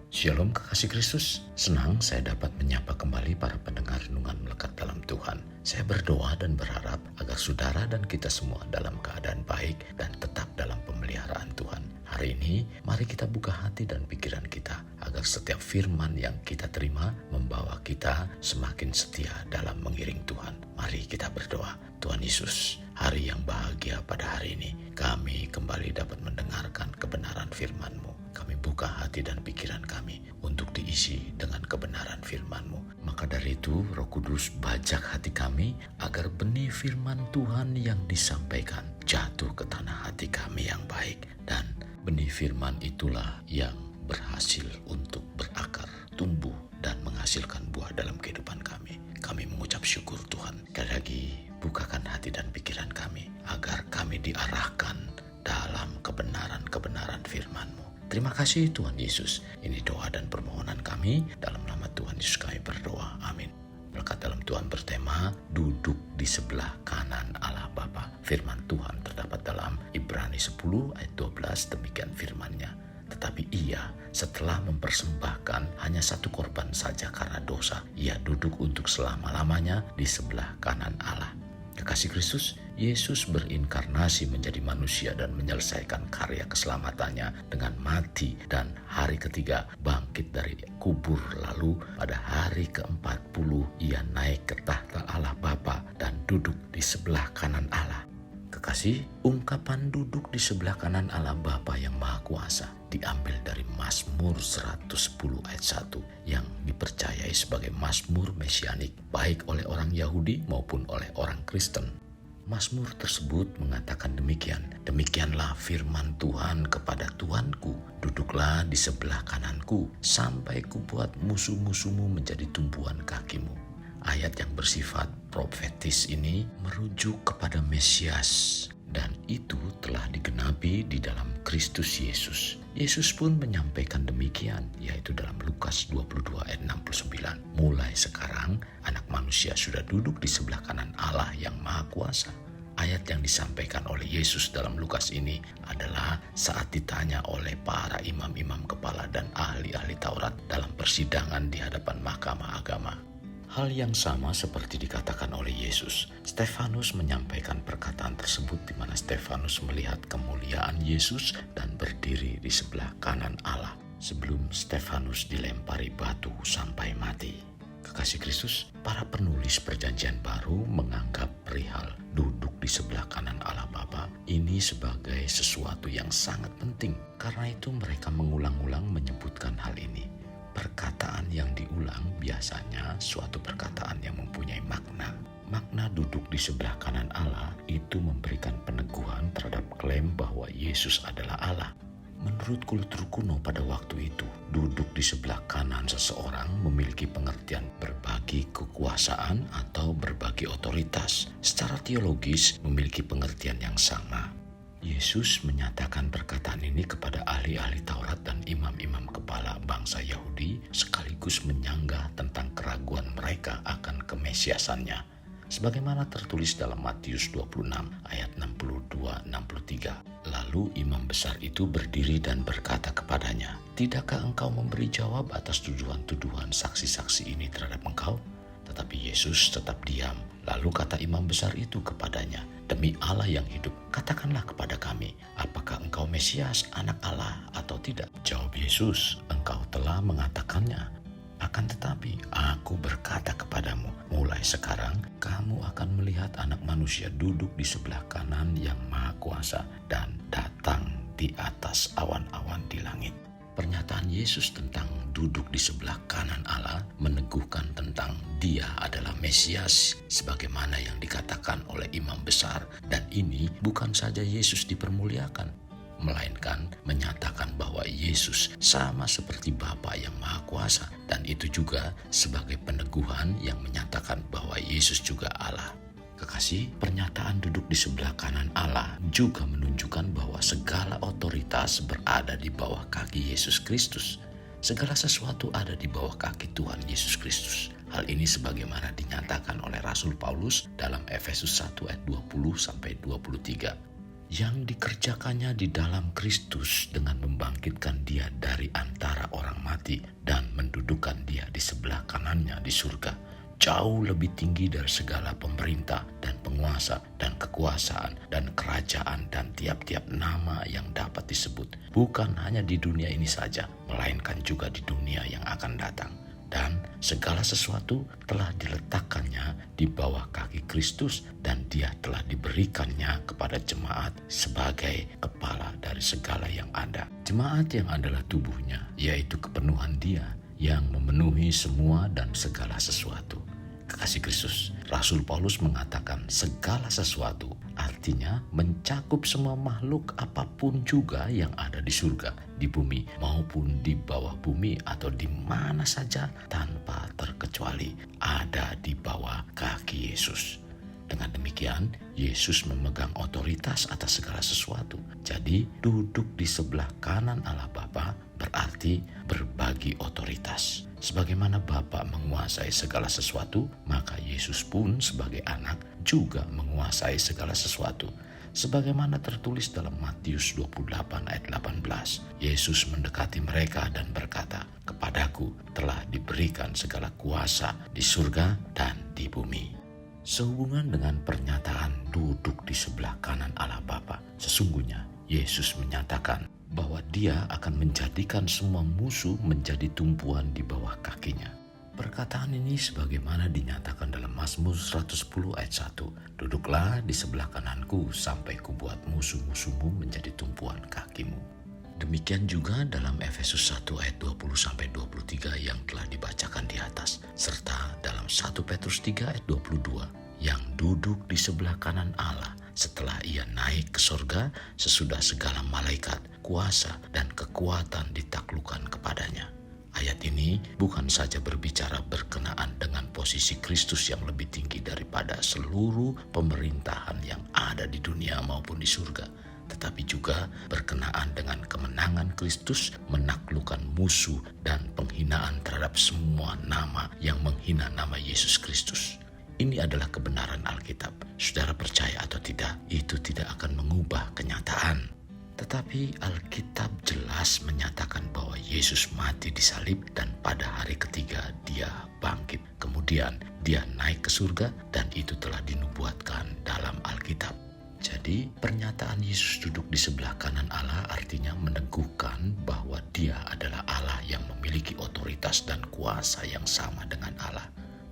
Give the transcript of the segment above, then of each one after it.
Shalom kekasih Kristus, senang saya dapat menyapa kembali para pendengar renungan melekat dalam Tuhan. Saya berdoa dan berharap agar saudara dan kita semua dalam keadaan baik dan tetap dalam pemeliharaan Tuhan. Hari ini, mari kita buka hati dan pikiran kita agar setiap firman yang kita terima membawa kita semakin setia dalam mengiring Tuhan. Mari kita berdoa. Tuhan Yesus, hari yang bahagia pada hari ini, kami kembali dapat mendengarkan kebenaran firman-Mu. Kami buka hati dan pikiran kami untuk diisi dengan kebenaran firman-Mu. Maka dari itu, Roh Kudus bajak hati kami agar benih firman Tuhan yang disampaikan jatuh ke tanah hati kami yang baik. Dan benih firman itulah yang berhasil untuk berakar, tumbuh, dan menghasilkan buah dalam kehidupan kami. Kami mengucap syukur Tuhan. Sekali lagi, bukakan hati dan pikiran kami agar kami diarahkan dalam kebenaran-kebenaran firman-Mu. Terima kasih Tuhan Yesus. Ini doa dan permohonan kami. Dalam nama Tuhan Yesus kami berdoa. Amin. Berkat dalam Tuhan bertema, duduk di sebelah kanan Allah Bapa. Firman Tuhan terdapat dalam Ibrani 10 ayat 12, demikian firman-Nya. Tetapi ia setelah mempersembahkan hanya satu korban saja karena dosa, ia duduk untuk selama-lamanya di sebelah kanan Allah. Kekasih Kristus, Yesus berinkarnasi menjadi manusia dan menyelesaikan karya keselamatannya dengan mati dan hari ketiga bangkit dari kubur. Lalu pada hari ke-40 ia naik ke tahta Allah Bapa dan duduk di sebelah kanan Allah. Kekasih, ungkapan duduk di sebelah kanan Allah Bapa yang Maha Kuasa diambil dari Mazmur 110 ayat 1 yang dipercayai sebagai Mazmur Mesianik baik oleh orang Yahudi maupun oleh orang Kristen. Mazmur tersebut mengatakan demikian, demikianlah firman Tuhan kepada Tuanku, duduklah di sebelah kananku sampai kubuat musuh-musuhmu menjadi tumpuan kakimu. Ayat yang bersifat profetis ini merujuk kepada Mesias dan itu telah digenapi di dalam Kristus Yesus. Yesus pun menyampaikan demikian, yaitu dalam Lukas 22 ayat 69. Mulai sekarang anak manusia sudah duduk di sebelah kanan Allah yang Maha Kuasa. Ayat yang disampaikan oleh Yesus dalam Lukas ini adalah saat ditanya oleh para imam-imam kepala dan ahli-ahli Taurat dalam persidangan di hadapan Mahkamah Agama. Hal yang sama seperti dikatakan oleh Yesus. Stefanus menyampaikan perkataan tersebut di mana Stefanus melihat kemuliaan Yesus dan berdiri di sebelah kanan Allah sebelum Stefanus dilempari batu sampai mati. Kekasih Kristus, para penulis Perjanjian Baru menganggap perihal duduk di sebelah kanan Allah Bapa ini sebagai sesuatu yang sangat penting. Karena itu mereka mengulang-ulang menyebutkan hal ini. Perkataan yang diulang biasanya suatu perkataan yang mempunyai makna. Makna duduk di sebelah kanan Allah itu memberikan peneguhan terhadap klaim bahwa Yesus adalah Allah. Menurut kultur kuno pada waktu itu, duduk di sebelah kanan seseorang memiliki pengertian berbagi kekuasaan atau berbagi otoritas. Secara teologis memiliki pengertian yang sama. Yesus menyatakan perkataan ini kepada ahli-ahli Taurat dan imam-imam kepala bangsa Yahudi sekaligus menyanggah tentang keraguan mereka akan kemesiasannya. Sebagaimana tertulis dalam Matius 26 ayat 62-63. Lalu imam besar itu berdiri dan berkata kepadanya, "Tidakkah engkau memberi jawab atas tuduhan-tuduhan saksi-saksi ini terhadap engkau?" Tetapi Yesus tetap diam. Lalu kata imam besar itu kepadanya, "Demi Allah yang hidup, katakanlah kepada kami, apakah engkau Mesias, anak Allah atau tidak?" Jawab Yesus, "Engkau telah mengatakannya. Akan tetapi aku berkata kepadamu, mulai sekarang kamu akan melihat anak manusia duduk di sebelah kanan yang Maha Kuasa dan datang di atas awan-awan di langit." Pernyataan Yesus tentang duduk di sebelah kanan Allah meneguhkan tentang Dia adalah Mesias sebagaimana yang dikatakan oleh imam besar, dan ini bukan saja Yesus dipermuliakan, melainkan menyatakan bahwa Yesus sama seperti Bapa yang Maha Kuasa, dan itu juga sebagai peneguhan yang menyatakan bahwa Yesus juga Allah. Kekasih, pernyataan duduk di sebelah kanan Allah juga menunjukkan bahwa segala otoritas berada di bawah kaki Yesus Kristus. Segala sesuatu ada di bawah kaki Tuhan Yesus Kristus. Hal ini sebagaimana dinyatakan oleh Rasul Paulus dalam Efesus 1 ayat 20-23. yang dikerjakannya di dalam Kristus dengan membangkitkan dia dari antara orang mati dan mendudukan dia di sebelah kanannya di surga, jauh lebih tinggi dari segala pemerintah dan penguasa dan kekuasaan dan kerajaan dan tiap-tiap nama yang dapat disebut, bukan hanya di dunia ini saja, melainkan juga di dunia yang akan datang. Dan segala sesuatu telah diletakkannya di bawah kaki Kristus, dan dia telah diberikannya kepada jemaat sebagai kepala dari segala yang ada. Jemaat yang adalah tubuhnya, yaitu kepenuhan dia yang memenuhi semua dan segala sesuatu. Kekasih Kristus, Rasul Paulus mengatakan segala sesuatu, artinya mencakup semua makhluk apapun juga yang ada di surga, di bumi, maupun di bawah bumi atau di mana saja tanpa terkecuali ada di bawah kaki Yesus. Dengan demikian, Yesus memegang otoritas atas segala sesuatu. Jadi, duduk di sebelah kanan Allah Bapa berarti berbagi otoritas. Sebagaimana Bapa menguasai segala sesuatu, maka Yesus pun sebagai anak juga menguasai segala sesuatu. Sebagaimana tertulis dalam Matius 28 ayat 18, Yesus mendekati mereka dan berkata, "Kepadaku telah diberikan segala kuasa di surga dan di bumi." Sehubungan dengan pernyataan duduk di sebelah kanan Allah Bapa, sesungguhnya Yesus menyatakan bahwa dia akan menjadikan semua musuh menjadi tumpuan di bawah kakinya. Perkataan ini sebagaimana dinyatakan dalam Mazmur 110 ayat 1, "Duduklah di sebelah kananku sampai kubuat musuh-musuhmu menjadi tumpuan kakimu." Demikian juga dalam Efesus 1 ayat 20-23 yang telah dibacakan di atas, serta dalam 1 Petrus 3 ayat 22, yang duduk di sebelah kanan Allah setelah ia naik ke sorga sesudah segala malaikat, kuasa, dan kekuatan ditaklukkan kepadanya. Ayat ini bukan saja berbicara berkenaan dengan posisi Kristus yang lebih tinggi daripada seluruh pemerintahan yang ada di dunia maupun di surga, tetapi juga berkenaan dengan kemenangan Kristus menaklukkan musuh dan penghinaan terhadap semua nama yang menghina nama Yesus Kristus. Ini adalah kebenaran Alkitab. Saudara percaya atau tidak, itu tidak akan mengubah kenyataan. Tetapi Alkitab jelas menyatakan bahwa Yesus mati di salib dan pada hari ketiga dia bangkit. Kemudian dia naik ke surga dan itu telah dinubuatkan dalam Alkitab. Jadi pernyataan Yesus duduk di sebelah kanan Allah artinya meneguhkan bahwa dia adalah Allah yang memiliki otoritas dan kuasa yang sama dengan Allah.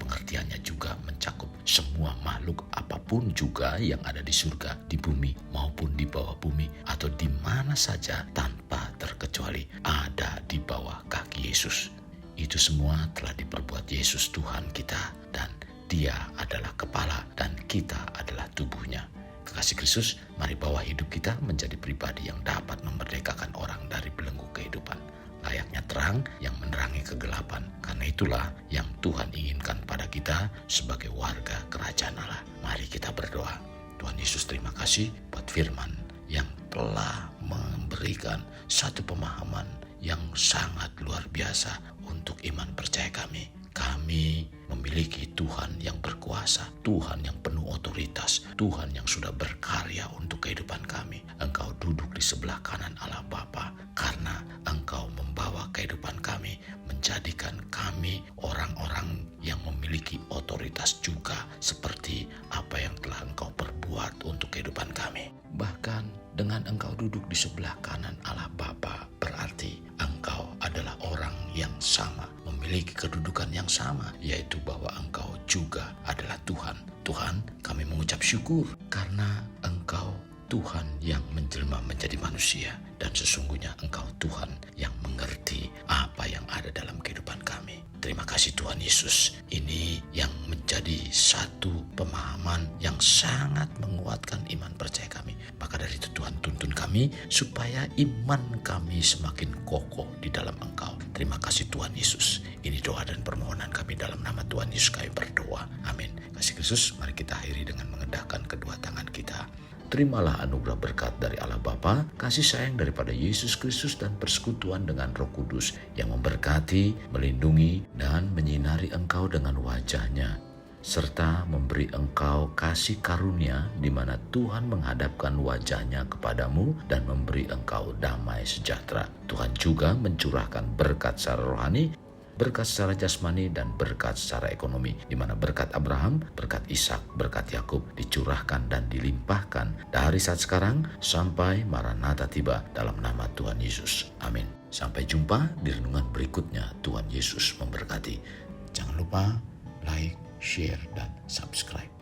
Pengertiannya juga mencakup semua makhluk apapun juga yang ada di surga, di bumi, maupun di bawah bumi, atau di mana saja tanpa terkecuali ada di bawah kaki Yesus. Itu semua telah diperbuat Yesus Tuhan kita, dan dia adalah kepala dan kita adalah tubuhnya. Kekasih Kristus, mari bawa hidup kita menjadi pribadi yang dapat memerdekakan orang dari belenggu kehidupan. Layaknya terang yang menerangi kegelapan. Karena itulah yang Tuhan inginkan pada kita sebagai warga kerajaan Allah. Mari kita berdoa. Tuhan Yesus, terima kasih buat firman yang telah memberikan satu pemahaman yang sangat luar biasa untuk iman percaya kami. Kami memiliki Tuhan yang berkuasa, Tuhan yang penuh otoritas, Tuhan yang sudah berkarya untuk kehidupan kami. Engkau duduk di sebelah kanan Allah Bapa karena Engkau membawa kehidupan kami, menjadikan kami orang-orang yang memiliki otoritas juga seperti apa yang telah Engkau perbuat untuk kehidupan kami. Bahkan dengan Engkau duduk di sebelah kanan Allah Bapa berarti Engkau adalah orang yang sama, memiliki kedudukan yang sama, yaitu bahwa Engkau juga adalah Tuhan. Tuhan, kami mengucap syukur karena Engkau Tuhan yang menjelma menjadi manusia, dan sesungguhnya Engkau Tuhan yang mengerti apa yang ada dalam kehidupan kami. Terima kasih Tuhan Yesus. Ini yang menjadi satu pemahaman yang sangat menguatkan iman percaya kami. Maka dari itu Tuhan tuntun kami supaya iman kami semakin kokoh di dalam Engkau. Terima kasih Tuhan Yesus. Ini doa dan permohonan kami dalam nama Tuhan Yesus kami berdoa. Amin. Kasih Kristus, mari kita akhiri dengan mengendahkan kedua tangan kita. Terimalah anugerah berkat dari Allah Bapa, kasih sayang daripada Yesus Kristus, dan persekutuan dengan Roh Kudus yang memberkati, melindungi, dan menyinari engkau dengan wajah-Nya serta memberi engkau kasih karunia di mana Tuhan menghadapkan wajahnya kepadamu dan memberi engkau damai sejahtera. Tuhan juga mencurahkan berkat secara rohani, berkat secara jasmani, dan berkat secara ekonomi, di mana berkat Abraham, berkat Ishak, berkat Yakub dicurahkan dan dilimpahkan dari saat sekarang sampai Maranatha tiba, dalam nama Tuhan Yesus. Amin. Sampai jumpa di renungan berikutnya. Tuhan Yesus memberkati. Jangan lupa like, share, dan subscribe.